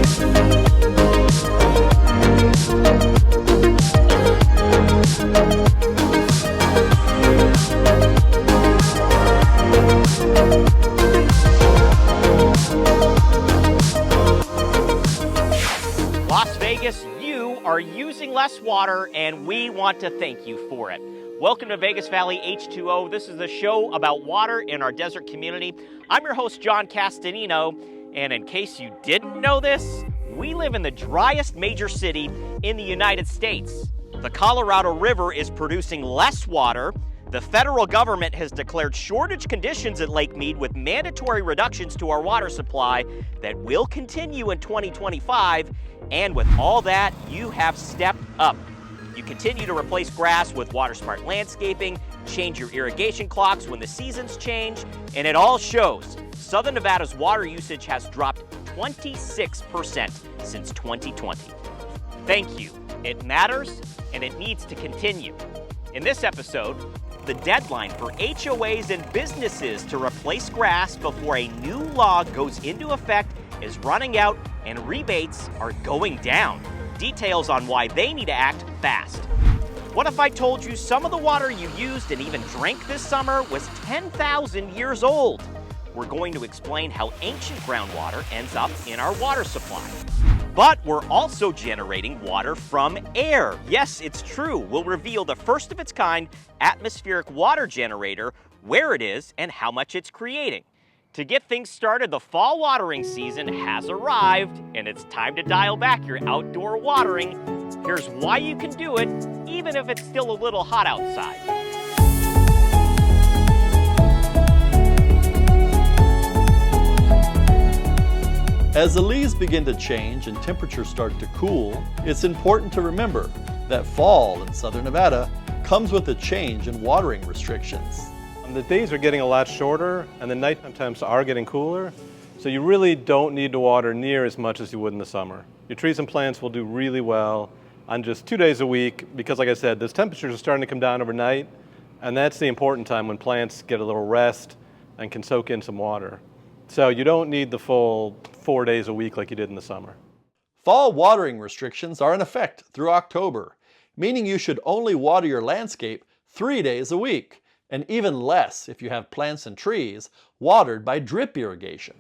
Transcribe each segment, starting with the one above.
Las Vegas, you are using less water, and we want to thank you for it. Welcome to Vegas Valley H2O. This is a show about water in our desert community. I'm your host, John Castanino, and in case you didn't know this, we live in the driest major city in the United States. The Colorado River is producing less water. The federal government has declared shortage conditions at Lake Mead with mandatory reductions to our water supply that will continue in 2025. And with all that, you have stepped up. You continue to replace grass with water-smart landscaping, change your irrigation clocks when the seasons change, and it all shows. Southern Nevada's water usage has dropped 26% since 2020. Thank you. It matters, and it needs to continue. In this episode, the deadline for HOAs and businesses to replace grass before a new law goes into effect is running out, and rebates are going down. Details on why they need to act fast. What if I told you some of the water you used and even drank this summer was 10,000 years old? We're going to explain how ancient groundwater ends up in our water supply. But we're also generating water from air. Yes, it's true. We'll reveal the first of its kind atmospheric water generator, where it is, and how much it's creating. To get things started, the fall watering season has arrived, and it's time to dial back your outdoor watering. Here's why you can do it, even if it's still a little hot outside. As the leaves begin to change and temperatures start to cool, it's important to remember that fall in Southern Nevada comes with a change in watering restrictions. The days are getting a lot shorter and the nighttime temps are getting cooler, so you really don't need to water near as much as you would in the summer. Your trees and plants will do really well on just 2 days a week because, like I said, those temperatures are starting to come down overnight, and that's the important time when plants get a little rest and can soak in some water. So you don't need the full 4 days a week like you did in the summer. Fall watering restrictions are in effect through October, meaning you should only water your landscape 3 days a week, and even less if you have plants and trees watered by drip irrigation.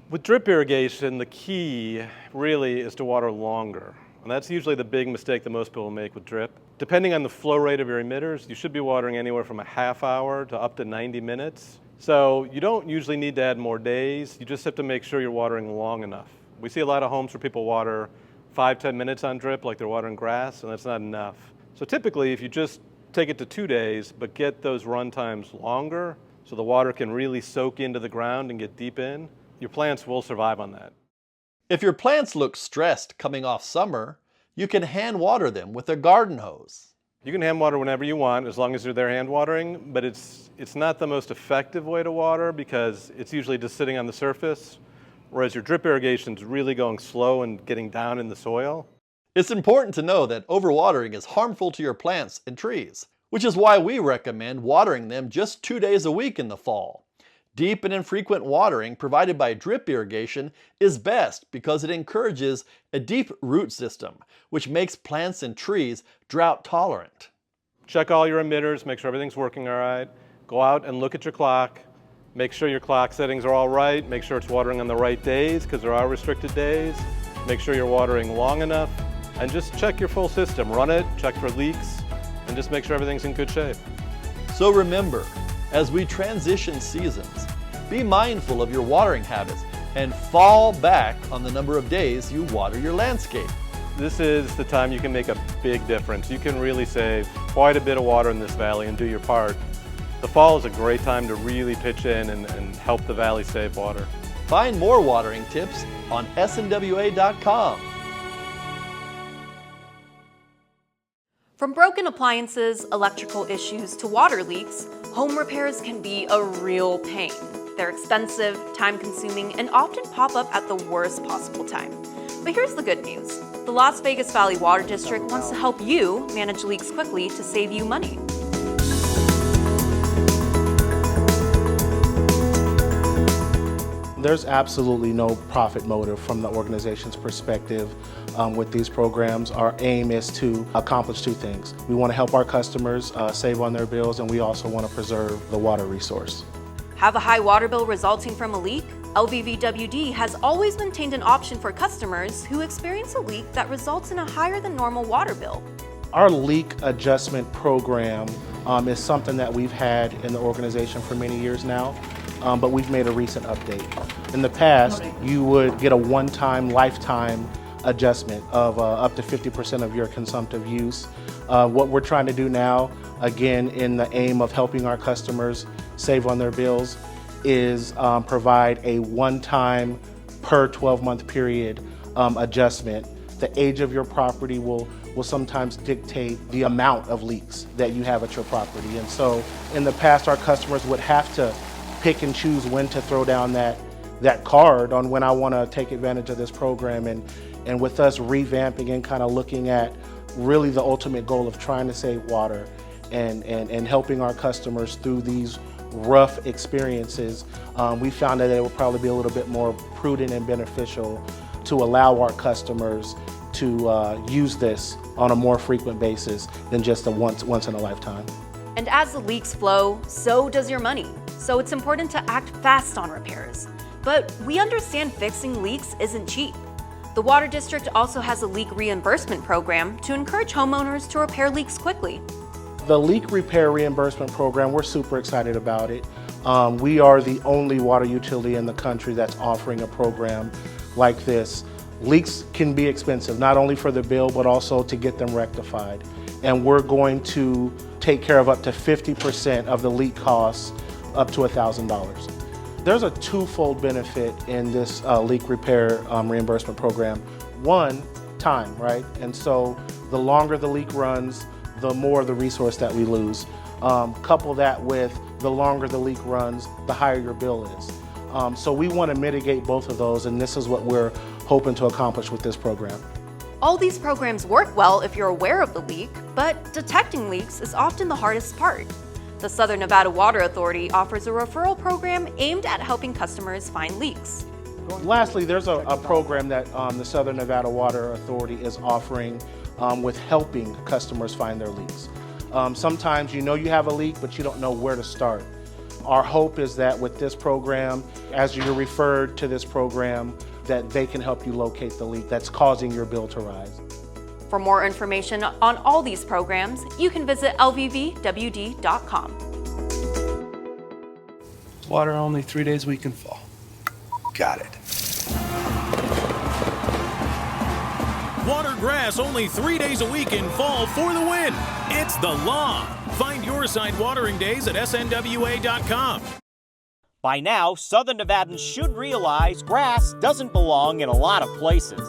With drip irrigation, the key really is to water longer. And that's usually the big mistake that most people make with drip. Depending on the flow rate of your emitters, you should be watering anywhere from a half hour to up to 90 minutes. So you don't usually need to add more days, you just have to make sure you're watering long enough. We see a lot of homes where people water 5-10 minutes on drip like they're watering grass, and that's not enough. So typically, if you just take it to 2 days, but get those run times longer so the water can really soak into the ground and get deep in, your plants will survive on that. If your plants look stressed coming off summer, you can hand water them with a garden hose. You can hand water whenever you want as long as you're there hand watering, but it's not the most effective way to water because it's usually just sitting on the surface, whereas your drip irrigation is really going slow and getting down in the soil. It's important to know that overwatering is harmful to your plants and trees, which is why we recommend watering them just 2 days a week in the fall. Deep and infrequent watering provided by drip irrigation is best because it encourages a deep root system, which makes plants and trees drought tolerant. Check all your emitters, make sure everything's working all right. Go out and look at your clock. Make sure your clock settings are all right. Make sure it's watering on the right days because there are restricted days. Make sure you're watering long enough. And just check your full system. Run it, check for leaks, and just make sure everything's in good shape. So remember, as we transition seasons, be mindful of your watering habits and fall back on the number of days you water your landscape. This is the time you can make a big difference. You can really save quite a bit of water in this valley and do your part. The fall is a great time to really pitch in and help the valley save water. Find more watering tips on SNWA.com. From broken appliances, electrical issues, to water leaks, home repairs can be a real pain. They're expensive, time-consuming, and often pop up at the worst possible time. But here's the good news. The Las Vegas Valley Water District wants to help you manage leaks quickly to save you money. There's absolutely no profit motive from the organization's perspective with these programs. Our aim is to accomplish two things. We want to help our customers save on their bills, and we also want to preserve the water resource. Have a high water bill resulting from a leak? LVVWD has always maintained an option for customers who experience a leak that results in a higher than normal water bill. Our leak adjustment program is something that we've had in the organization for many years now, but we've made a recent update. In the past, you would get a one-time, lifetime adjustment of up to 50% of your consumptive use. What we're trying to do now, again, in the aim of helping our customers save on their bills, is provide a one-time per 12-month period adjustment. The age of your property will sometimes dictate the amount of leaks that you have at your property. And so in the past, our customers would have to pick and choose when to throw down that card on when I want to take advantage of this program. And with us revamping and kind of looking at really the ultimate goal of trying to save water and helping our customers through these rough experiences, we found that it would probably be a little bit more prudent and beneficial to allow our customers to use this on a more frequent basis than just a once in a lifetime. And as the leaks flow, so does your money. So it's important to act fast on repairs. But we understand fixing leaks isn't cheap. The Water District also has a leak reimbursement program to encourage homeowners to repair leaks quickly. The leak repair reimbursement program, we're super excited about it. We are the only water utility in the country that's offering a program like this. Leaks can be expensive, not only for the bill, but also to get them rectified. And we're going to take care of up to 50% of the leak costs, up to $1,000. There's a twofold benefit in this leak repair reimbursement program. One, time, right? And so the longer the leak runs, the more the resource that we lose. Couple that with the longer the leak runs, the higher your bill is. So we want to mitigate both of those, and this is what we're hoping to accomplish with this program. All these programs work well if you're aware of the leak, but detecting leaks is often the hardest part. The Southern Nevada Water Authority offers a referral program aimed at helping customers find leaks. Lastly, there's a program that the Southern Nevada Water Authority is offering with helping customers find their leaks. Sometimes you know you have a leak, but you don't know where to start. Our hope is that with this program, as you're referred to this program, that they can help you locate the leak that's causing your bill to rise. For more information on all these programs, you can visit lvvwd.com. Water only 3 days a week in fall. Got it. Water grass only 3 days a week in fall for the win. It's the law. Find your assigned watering days at SNWA.com. By now, Southern Nevadans should realize grass doesn't belong in a lot of places.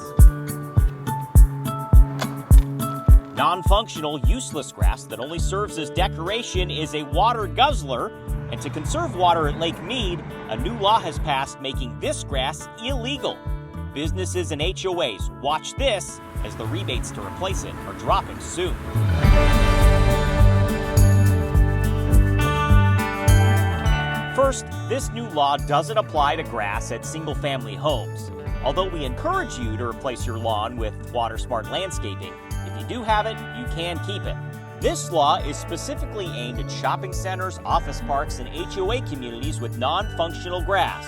Non-functional, useless grass that only serves as decoration is a water guzzler, and to conserve water at Lake Mead, a new law has passed making this grass illegal. Businesses and HOAs, watch this, as the rebates to replace it are dropping soon. First, this new law doesn't apply to grass at single-family homes. Although we encourage you to replace your lawn with water-smart landscaping, if you do have it, you can keep it. This law is specifically aimed at shopping centers, office parks, and HOA communities with non-functional grass.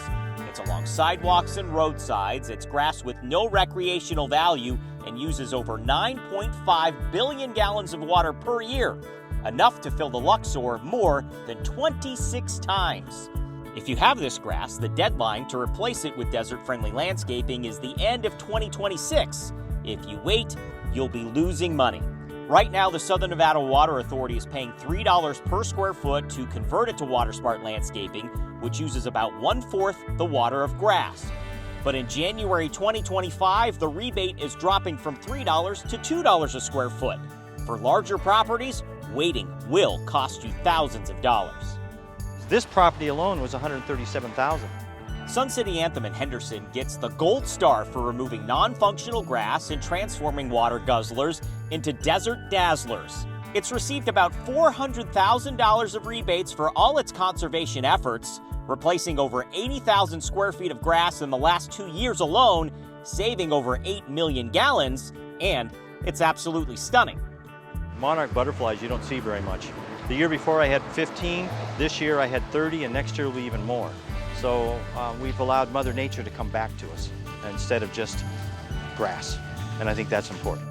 It's along sidewalks and roadsides. It's grass with no recreational value and uses over 9.5 billion gallons of water per year, enough to fill the Luxor more than 26 times. If you have this grass, the deadline to replace it with desert-friendly landscaping is the end of 2026. If you wait, you'll be losing money. Right now, the Southern Nevada Water Authority is paying $3 per square foot to convert it to water-smart landscaping, which uses about 1/4 the water of grass. But in January 2025, the rebate is dropping from $3 to $2 a square foot. For larger properties, waiting will cost you thousands of dollars. This property alone was $137,000. Sun City Anthem in Henderson gets the gold star for removing non-functional grass and transforming water guzzlers into desert dazzlers. It's received about $400,000 of rebates for all its conservation efforts. replacing over 80,000 square feet of grass in the last 2 years alone, saving over 8 million gallons, and it's absolutely stunning. Monarch butterflies you don't see very much. The year before I had 15, this year I had 30, and next year will be even more. So we've allowed Mother Nature to come back to us instead of just grass, and I think that's important.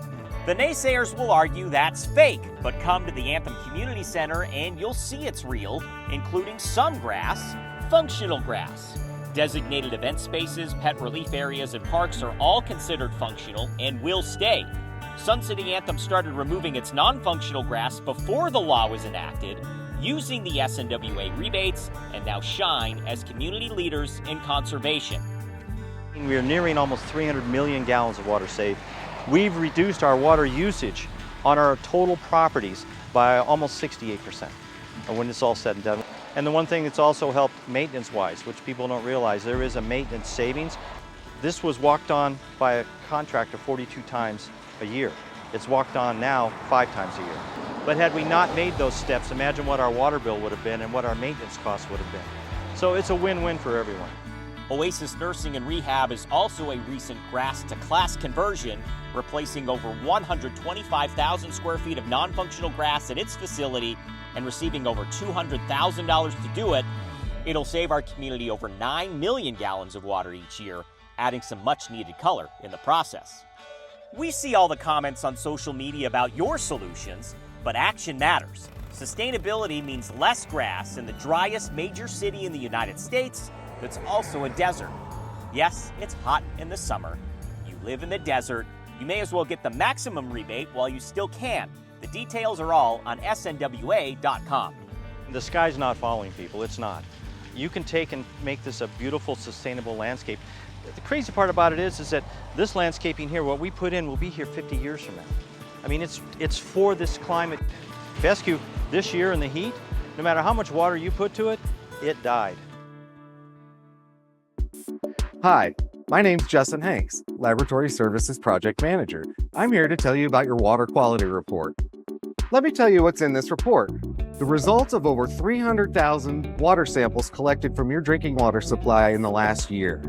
The naysayers will argue that's fake, but come to the Anthem Community Center and you'll see it's real, including some grass, functional grass. Designated event spaces, pet relief areas, and parks are all considered functional and will stay. Sun City Anthem started removing its non-functional grass before the law was enacted, using the SNWA rebates, and now shine as community leaders in conservation. We are nearing almost 300 million gallons of water saved. We've reduced our water usage on our total properties by almost 68% when it's all said and done. And the one thing that's also helped maintenance-wise, which people don't realize, there is a maintenance savings. This was walked on by a contractor 42 times a year. It's walked on now 5 times a year. But had we not made those steps, imagine what our water bill would have been and what our maintenance costs would have been. So it's a win-win for everyone. Oasis Nursing and Rehab is also a recent grass-to-class conversion, replacing over 125,000 square feet of non-functional grass at its facility and receiving over $200,000 to do it. It'll save our community over 9 million gallons of water each year, adding some much-needed color in the process. We see all the comments on social media about your solutions, but action matters. Sustainability means less grass in the driest major city in the United States that's also a desert. Yes, it's hot in the summer. You live in the desert. You may as well get the maximum rebate while you still can. The details are all on SNWA.com. The sky's not falling, people. It's not. You can take and make this a beautiful, sustainable landscape. The crazy part about it is that this landscaping here, what we put in, will be here 50 years from now. I mean, it's for this climate. Fescue, this year in the heat, no matter how much water you put to it, it died. Hi, my name's Justin Hanks, Laboratory Services Project Manager. I'm here to tell you about your water quality report. Let me tell you what's in this report. The results of over 300,000 water samples collected from your drinking water supply in the last year.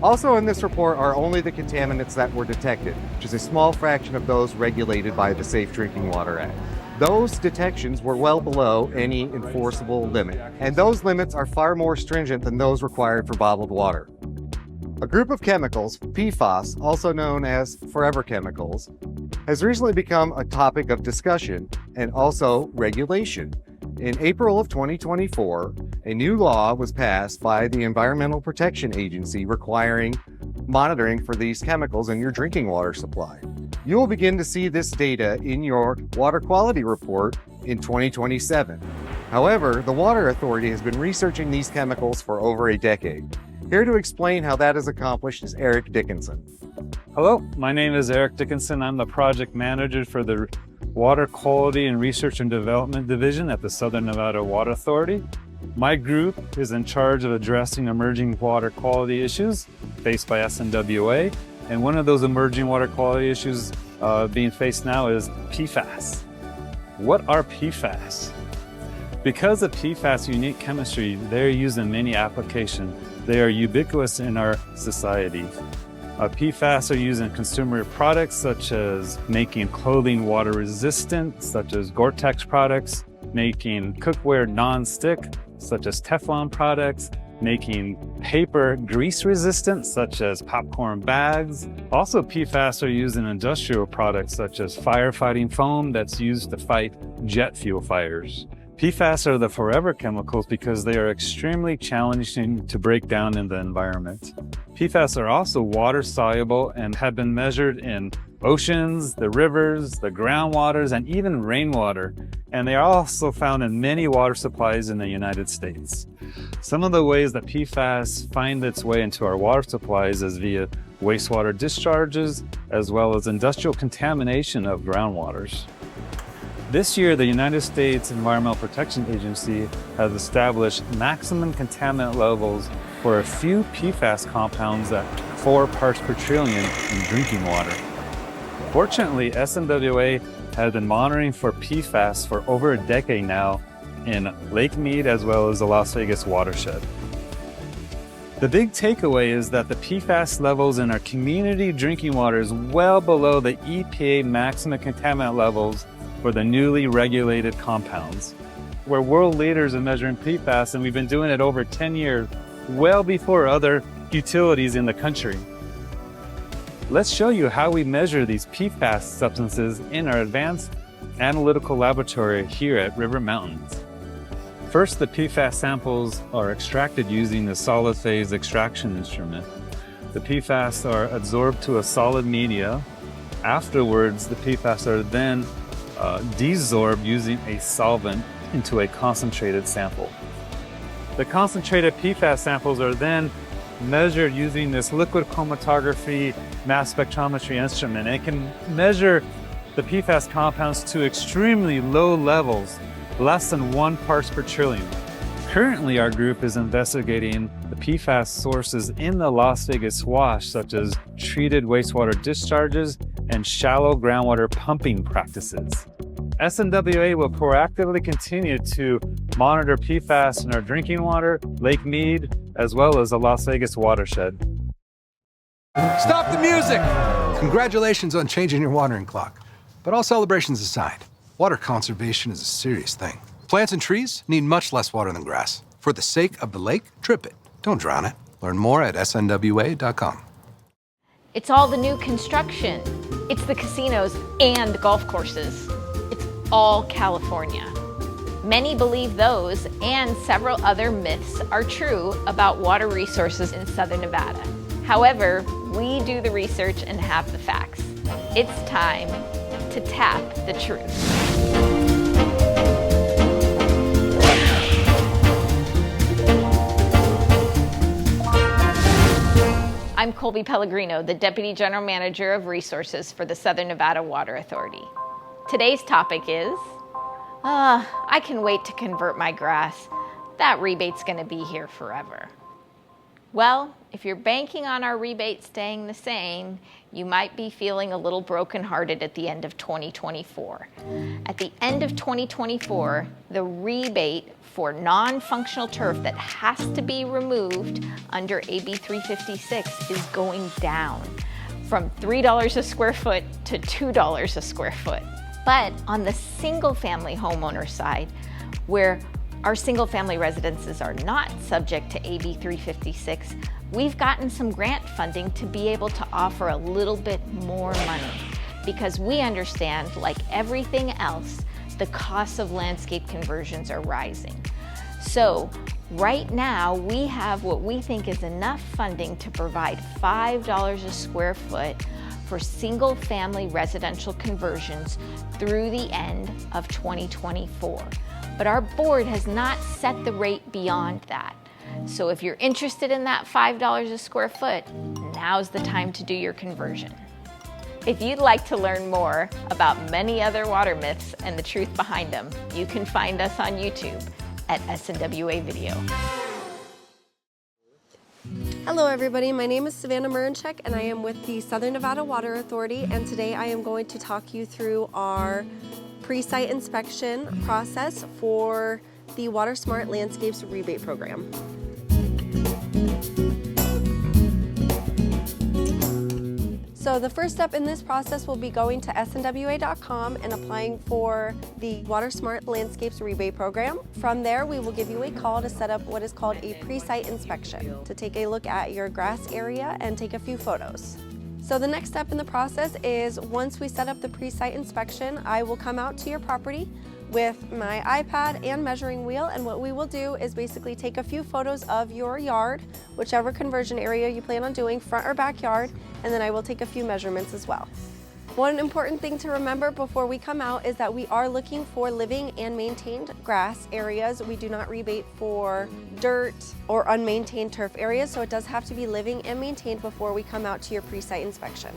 Also in this report are only the contaminants that were detected, which is a small fraction of those regulated by the Safe Drinking Water Act. Those detections were well below any enforceable limit, and those limits are far more stringent than those required for bottled water. A group of chemicals, PFAS, also known as forever chemicals, has recently become a topic of discussion and also regulation. In April of 2024, a new law was passed by the Environmental Protection Agency requiring monitoring for these chemicals in your drinking water supply. You will begin to see this data in your water quality report in 2027. However, the Water Authority has been researching these chemicals for over a decade. Here to explain how that is accomplished is Eric Dickinson. Hello, my name is Eric Dickinson. I'm the project manager for the Water Quality and Research and Development Division at the Southern Nevada Water Authority. My group is in charge of addressing emerging water quality issues faced by SNWA, and one of those emerging water quality issues being faced now is PFAS. What are PFAS? Because of PFAS' unique chemistry, they're used in many applications. They are ubiquitous in our society. PFAS are used in consumer products such as making clothing water resistant, such as Gore-Tex products, making cookware non-stick, such as Teflon products, making paper grease resistant, such as popcorn bags. Also, PFAS are used in industrial products such as firefighting foam that's used to fight jet fuel fires. PFAS are the forever chemicals because they are extremely challenging to break down in the environment. PFAS are also water soluble and have been measured in oceans, the rivers, the groundwaters, and even rainwater. And they are also found in many water supplies in the United States. Some of the ways that PFAS find its way into our water supplies is via wastewater discharges, as well as industrial contamination of groundwaters. This year, the United States Environmental Protection Agency has established maximum contaminant levels for a few PFAS compounds at 4 parts per trillion in drinking water. Fortunately, SNWA has been monitoring for PFAS for over a decade now in Lake Mead as well as the Las Vegas watershed. The big takeaway is that the PFAS levels in our community drinking water is well below the EPA maximum contaminant levels for the newly regulated compounds. We're world leaders in measuring PFAS, and we've been doing it over 10 years, well before other utilities in the country. Let's show you how we measure these PFAS substances in our advanced analytical laboratory here at River Mountains. First, the PFAS samples are extracted using the solid phase extraction instrument. The PFAS are adsorbed to a solid media. Afterwards, the PFAS are then desorbed using a solvent into a concentrated sample. The concentrated PFAS samples are then measured using this liquid chromatography mass spectrometry instrument. It can measure the PFAS compounds to extremely low levels, less than 1 parts per trillion. Currently, our group is investigating the PFAS sources in the Las Vegas wash, such as treated wastewater discharges and shallow groundwater pumping practices. SNWA will proactively continue to monitor PFAS in our drinking water, Lake Mead, as well as the Las Vegas watershed. Stop the music! Congratulations on changing your watering clock. But all celebrations aside, water conservation is a serious thing. Plants and trees need much less water than grass. For the sake of the lake, drip it. Don't drown it. Learn more at snwa.com. It's all the new construction. It's the casinos and golf courses. It's all California. Many believe those and several other myths are true about water resources in Southern Nevada. However, we do the research and have the facts. It's time to tap the truth. I'm Colby Pellegrino, the Deputy General Manager of Resources for the Southern Nevada Water Authority. Today's topic is, I can wait to convert my grass. That rebate's gonna be here forever. Well, if you're banking on our rebate staying the same, you might be feeling a little brokenhearted at the end of 2024. At the end of 2024, the rebate for non-functional turf that has to be removed under AB 356 is going down from $3 a square foot to $2 a square foot. But on the single-family homeowner side, where our single-family residences are not subject to AB 356, we've gotten some grant funding to be able to offer a little bit more money because we understand, like everything else, the costs of landscape conversions are rising. So right now, we have what we think is enough funding to provide $5 a square foot for single-family residential conversions through the end of 2024. But our board has not set the rate beyond that. So if you're interested in that $5 a square foot, now's the time to do your conversion. If you'd like to learn more about many other water myths and the truth behind them, you can find us on YouTube at SNWA Video. Hello everybody, my name is Savannah Murinchek and I am with the Southern Nevada Water Authority, and today I am going to talk you through our pre-site inspection process for the Water Smart Landscapes rebate program. So the first step in this process will be going to snwa.com and applying for the Water Smart Landscapes rebate program. From there, we will give you a call to set up what is called a pre-site inspection to take a look at your grass area and take a few photos. So the next step in the process is once we set up the pre-site inspection, I will come out to your property with my iPad and measuring wheel, and what we will do is basically take a few photos of your yard, whichever conversion area you plan on doing, front or backyard, and then I will take a few measurements as well. One important thing to remember before we come out is that we are looking for living and maintained grass areas. We do not rebate for dirt or unmaintained turf areas, so it does have to be living and maintained before we come out to your pre-site inspection.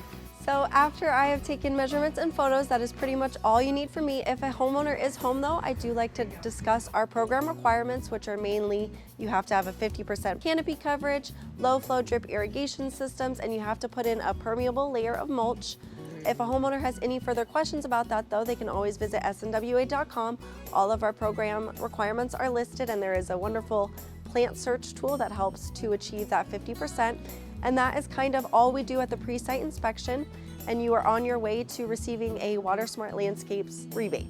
So after I have taken measurements and photos, that is pretty much all you need from me. If a homeowner is home though, I do like to discuss our program requirements, which are mainly you have to have a 50% canopy coverage, low flow drip irrigation systems, and you have to put in a permeable layer of mulch. If a homeowner has any further questions about that though, they can always visit snwa.com. All of our program requirements are listed and there is a wonderful plant search tool that helps to achieve that 50%. And that is kind of all we do at the pre-site inspection, and you are on your way to receiving a Water Smart Landscapes rebate.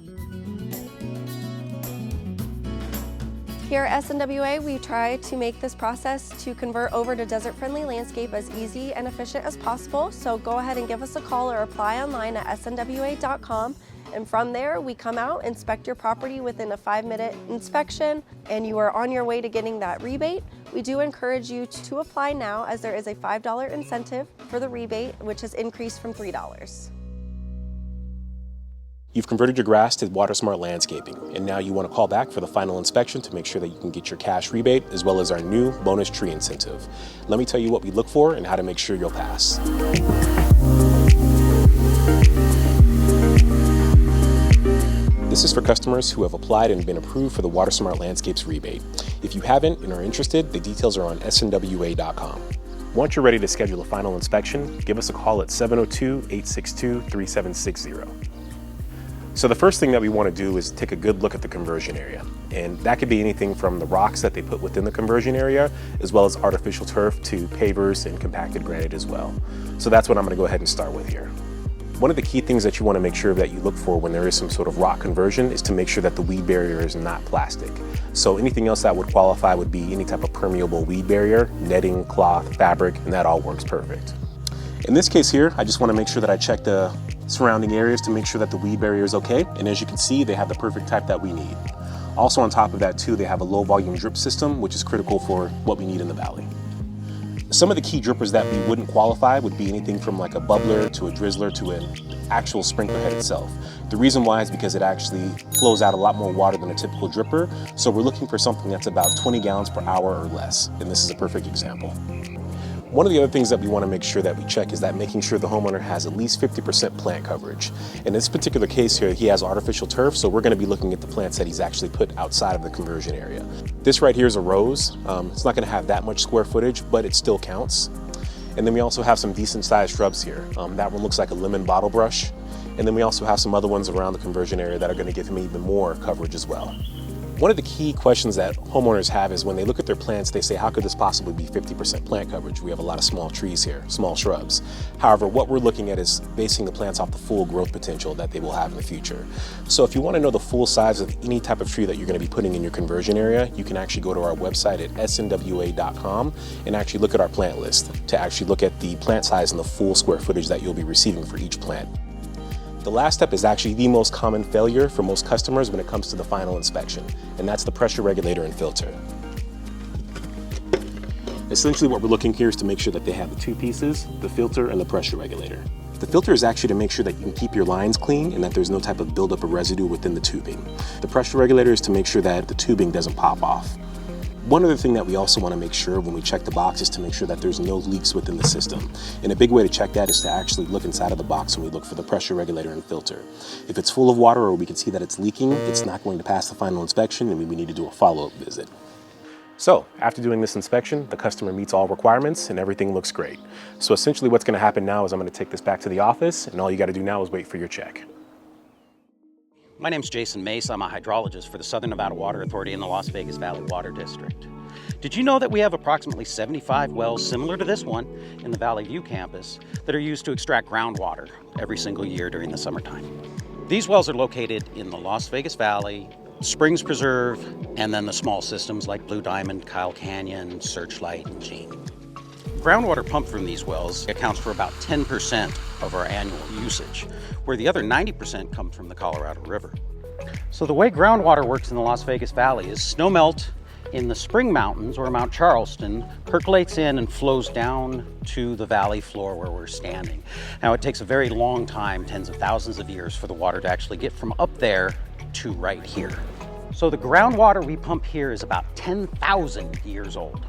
Here at SNWA, we try to make this process to convert over to desert-friendly landscape as easy and efficient as possible. So go ahead and give us a call or apply online at snwa.com. And from there, we come out, inspect your property within a 5-minute inspection, and you are on your way to getting that rebate. We do encourage you to apply now, as there is a $5 incentive for the rebate, which has increased from $3. You've converted your grass to Water Smart Landscaping, and now you want to call back for the final inspection to make sure that you can get your cash rebate as well as our new bonus tree incentive. Let me tell you what we look for and how to make sure you'll pass. This is for customers who have applied and been approved for the Water Smart Landscapes rebate. If you haven't and are interested, the details are on snwa.com. Once you're ready to schedule a final inspection, give us a call at 702-862-3760. So the first thing that we want to do is take a good look at the conversion area. And that could be anything from the rocks that they put within the conversion area, as well as artificial turf to pavers and compacted granite as well. So that's what I'm going to go ahead and start with here. One of the key things that you want to make sure that you look for when there is some sort of rock conversion is to make sure that the weed barrier is not plastic. So anything else that would qualify would be any type of permeable weed barrier, netting, cloth, fabric, and that all works perfect. In this case here, I just want to make sure that I check the surrounding areas to make sure that the weed barrier is okay. And as you can see, they have the perfect type that we need. Also on top of that too, they have a low volume drip system, which is critical for what we need in the valley. Some of the key drippers that we wouldn't qualify would be anything from like a bubbler to a drizzler to an actual sprinkler head itself. The reason why is because it actually flows out a lot more water than a typical dripper. So we're looking for something that's about 20 gallons per hour or less. And this is a perfect example. One of the other things that we want to make sure that we check is that making sure the homeowner has at least 50% plant coverage. In this particular case here, he has artificial turf, so we're going to be looking at the plants that he's actually put outside of the conversion area. This right here is a rose. It's not going to have that much square footage, but it still counts. And then we also have some decent sized shrubs here. That one looks like a lemon bottle brush. And then we also have some other ones around the conversion area that are going to give him even more coverage as well. One of the key questions that homeowners have is when they look at their plants, they say, how could this possibly be 50% plant coverage? We have a lot of small trees here, small shrubs. However, what we're looking at is basing the plants off the full growth potential that they will have in the future. So if you want to know the full size of any type of tree that you're going to be putting in your conversion area, you can actually go to our website at snwa.com and actually look at our plant list to actually look at the plant size and the full square footage that you'll be receiving for each plant. The last step is actually the most common failure for most customers when it comes to the final inspection, and that's the pressure regulator and filter. Essentially what we're looking here is to make sure that they have the two pieces, the filter and the pressure regulator. The filter is actually to make sure that you can keep your lines clean and that there's no type of buildup of residue within the tubing. The pressure regulator is to make sure that the tubing doesn't pop off. One other thing that we also want to make sure when we check the box is to make sure that there's no leaks within the system. And a big way to check that is to actually look inside of the box when we look for the pressure regulator and filter. If it's full of water or we can see that it's leaking, it's not going to pass the final inspection and we need to do a follow-up visit. So after doing this inspection, the customer meets all requirements and everything looks great. So essentially what's going to happen now is I'm going to take this back to the office and all you got to do now is wait for your check. My name's Jason Mace. I'm a hydrologist for the Southern Nevada Water Authority in the Las Vegas Valley Water District. Did you know that we have approximately 75 wells similar to this one in the Valley View campus that are used to extract groundwater every single year during the summertime? These wells are located in the Las Vegas Valley, Springs Preserve, and then the small systems like Blue Diamond, Kyle Canyon, Searchlight, and Jean. Groundwater pumped from these wells accounts for about 10% of our annual usage, where the other 90% come from the Colorado River. So the way groundwater works in the Las Vegas Valley is snowmelt in the Spring Mountains or Mount Charleston percolates in and flows down to the valley floor where we're standing. Now it takes a very long time, tens of thousands of years, for the water to actually get from up there to right here. So the groundwater we pump here is about 10,000 years old.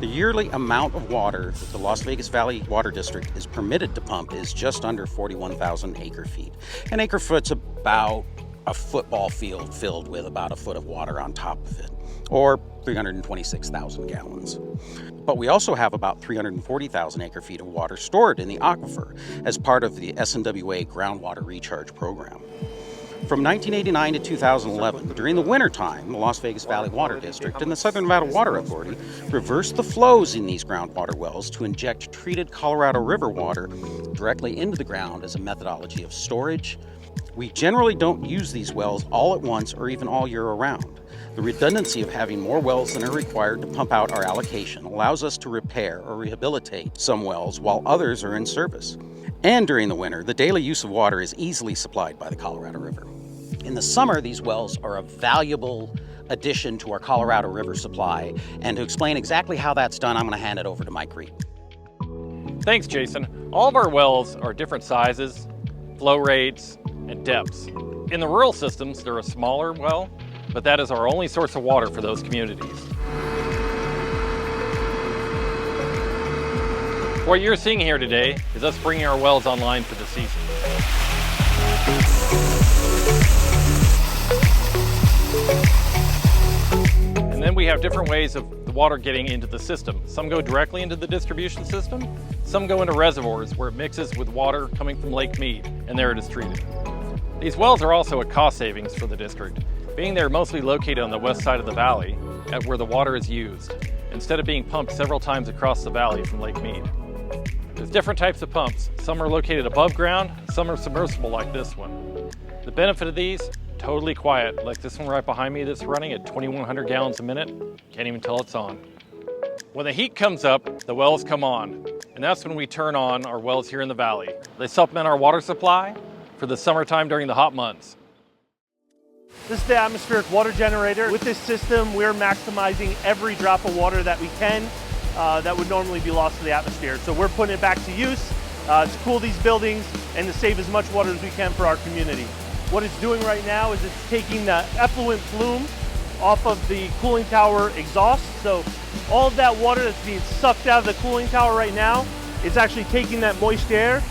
The yearly amount of water that the Las Vegas Valley Water District is permitted to pump is just under 41,000 acre feet. An acre foot's about a football field filled with about a foot of water on top of it, or 326,000 gallons. But we also have about 340,000 acre feet of water stored in the aquifer as part of the SNWA groundwater recharge program. From 1989 to 2011, during the wintertime, the Las Vegas Valley Water District and the Southern Nevada Water Authority reversed the flows in these groundwater wells to inject treated Colorado River water directly into the ground as a methodology of storage. We generally don't use these wells all at once or even all year around. The redundancy of having more wells than are required to pump out our allocation allows us to repair or rehabilitate some wells while others are in service. And during the winter, the daily use of water is easily supplied by the Colorado River. In the summer, these wells are a valuable addition to our Colorado River supply. And to explain exactly how that's done, I'm going to hand it over to Mike Reed. Thanks, Jason. All of our wells are different sizes, flow rates, and depths. In the rural systems, they're a smaller well, but that is our only source of water for those communities. What you're seeing here today is us bringing our wells online for the season. And then we have different ways of the water getting into the system. Some go directly into the distribution system, some go into reservoirs where it mixes with water coming from Lake Mead, and there it is treated. These wells are also a cost savings for the district, being they're mostly located on the west side of the valley at where the water is used, instead of being pumped several times across the valley from Lake Mead. There's different types of pumps. Some are located above ground, some are submersible like this one. The benefit of these, totally quiet, like this one right behind me that's running at 2,100 gallons a minute. Can't even tell it's on. When the heat comes up, the wells come on, and that's when we turn on our wells here in the valley. They supplement our water supply for the summertime during the hot months. This is the atmospheric water generator. With this system, we're maximizing every drop of water that we can that would normally be lost to the atmosphere. So we're putting it back to use to cool these buildings and to save as much water as we can for our community. What it's doing right now is it's taking the effluent plume off of the cooling tower exhaust. So all of that water that's being sucked out of the cooling tower right now, it's actually taking that moist air,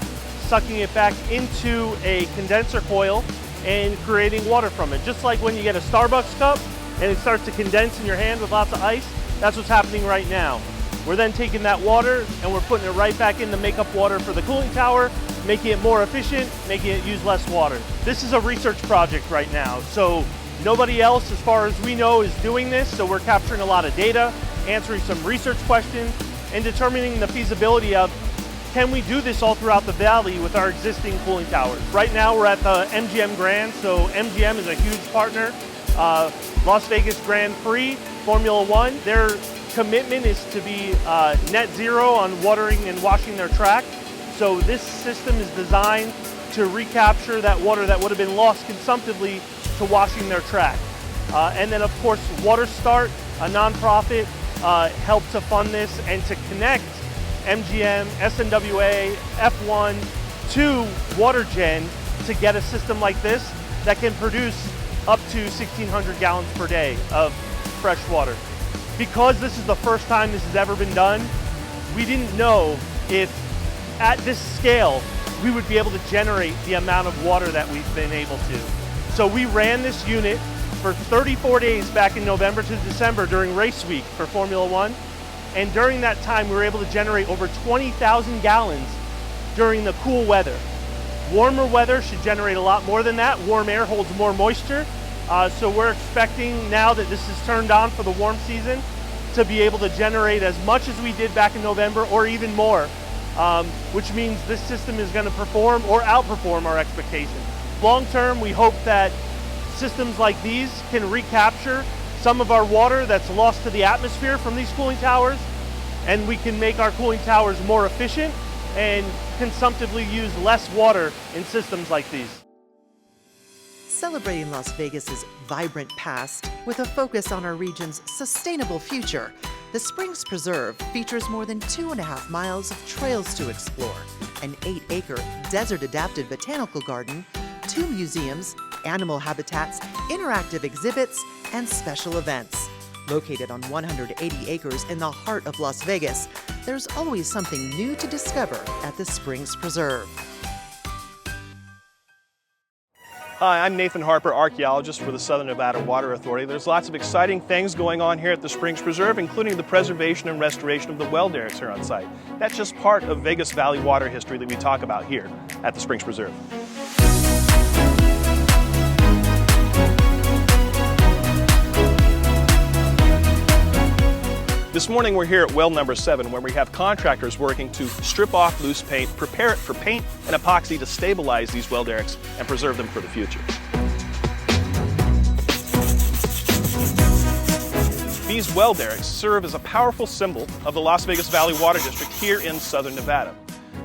sucking it back into a condenser coil and creating water from it. Just like when you get a Starbucks cup and it starts to condense in your hand with lots of ice, that's what's happening right now. We're then taking that water and we're putting it right back in to make up water for the cooling tower, making it more efficient, making it use less water. This is a research project right now, so nobody else, as far as we know, is doing this, so we're capturing a lot of data, answering some research questions, and determining the feasibility of, can we do this all throughout the valley with our existing cooling towers? Right now we're at the MGM Grand, so MGM is a huge partner. Las Vegas Grand Prix, Formula One, their commitment is to be net zero on watering and washing their track. So this system is designed to recapture that water that would have been lost consumptively to washing their track. And then of course, Water Start, a nonprofit, helped to fund this and to connect MGM, SNWA, F1 to WaterGen to get a system like this that can produce up to 1,600 gallons per day of fresh water. Because this is the first time this has ever been done, we didn't know if at this scale we would be able to generate the amount of water that we've been able to. So we ran this unit for 34 days back in November to December during race week for Formula One. And during that time, we were able to generate over 20,000 gallons during the cool weather. Warmer weather should generate a lot more than that. Warm air holds more moisture. So we're expecting now that this is turned on for the warm season to be able to generate as much as we did back in November or even more, which means this system is going to perform or outperform our expectations. Long term, we hope that systems like these can recapture some of our water that's lost to the atmosphere from these cooling towers, and we can make our cooling towers more efficient and consumptively use less water in systems like these. Celebrating Las Vegas's vibrant past with a focus on our region's sustainable future, the Springs Preserve features more than 2.5 miles of trails to explore, an 8-acre desert-adapted botanical garden, 2 museums, animal habitats, interactive exhibits, and special events. Located on 180 acres in the heart of Las Vegas, there's always something new to discover at the Springs Preserve. Hi, I'm Nathan Harper, archaeologist for the Southern Nevada Water Authority. There's lots of exciting things going on here at the Springs Preserve, including the preservation and restoration of the well derricks here on site. That's just part of Vegas Valley water history that we talk about here at the Springs Preserve. This morning we're here at well number 7 where we have contractors working to strip off loose paint, prepare it for paint and epoxy to stabilize these well derricks and preserve them for the future. These well derricks serve as a powerful symbol of the Las Vegas Valley Water District here in southern Nevada.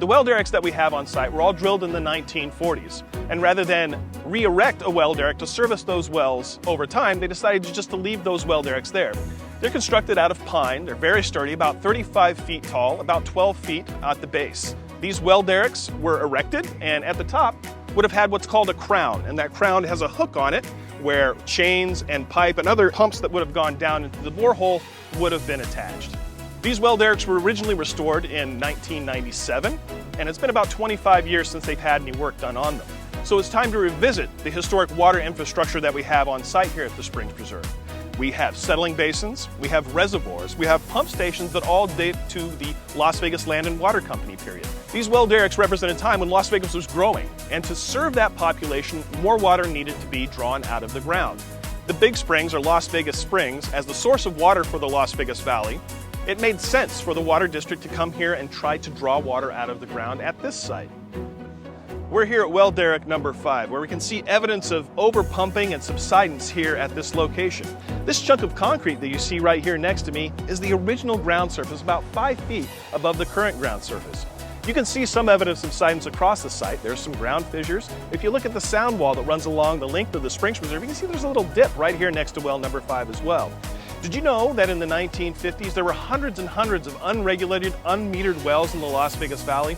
The well derricks that we have on site were all drilled in the 1940s, and rather than re-erect a well derrick to service those wells over time, they decided just to leave those well derricks there. They're constructed out of pine, they're very sturdy, about 35 feet tall, about 12 feet at the base. These well derricks were erected, and at the top would have had what's called a crown, and that crown has a hook on it where chains and pipe and other pumps that would have gone down into the borehole would have been attached. These well derricks were originally restored in 1997, and it's been about 25 years since they've had any work done on them. So it's time to revisit the historic water infrastructure that we have on site here at the Springs Preserve. We have settling basins, we have reservoirs, we have pump stations that all date to the Las Vegas Land and Water Company period. These well derricks represent a time when Las Vegas was growing, and to serve that population, more water needed to be drawn out of the ground. The Big Springs, or Las Vegas Springs, as the source of water for the Las Vegas Valley, it made sense for the water district to come here and try to draw water out of the ground at this site. We're here at well derrick number 5, where we can see evidence of overpumping and subsidence here at this location. This chunk of concrete that you see right here next to me is the original ground surface, about 5 feet above the current ground surface. You can see some evidence of subsidence across the site. There's some ground fissures. If you look at the sound wall that runs along the length of the Springs Preserve, you can see there's a little dip right here next to well number 5 as well. Did you know that in the 1950s there were hundreds and hundreds of unregulated, unmetered wells in the Las Vegas Valley?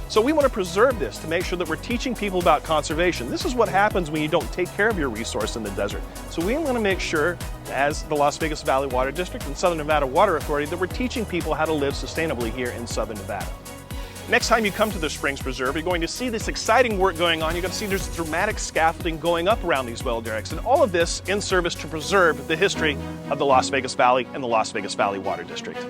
So we want to preserve this to make sure that we're teaching people about conservation. This is what happens when you don't take care of your resource in the desert. So we want to make sure, as the Las Vegas Valley Water District and Southern Nevada Water Authority, that we're teaching people how to live sustainably here in southern Nevada. Next time you come to the Springs Preserve, you're going to see this exciting work going on. You're going to see there's dramatic scaffolding going up around these well derricks, and all of this in service to preserve the history of the Las Vegas Valley and the Las Vegas Valley Water District.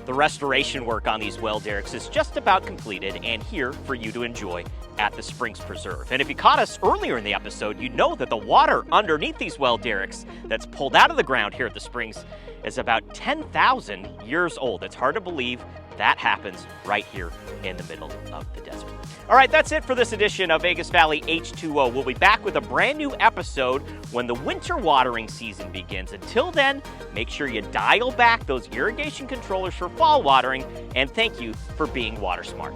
The restoration work on these well derricks is just about completed and here for you to enjoy at the Springs Preserve. And if you caught us earlier in the episode, you know that the water underneath these well derricks that's pulled out of the ground here at the Springs is about 10,000 years old. It's hard to believe that happens right here in the middle of the desert. All right, that's it for this edition of Vegas Valley H2O. We'll be back with a brand new episode when the winter watering season begins. Until then, make sure you dial back those irrigation controllers for fall watering, and thank you for being water smart.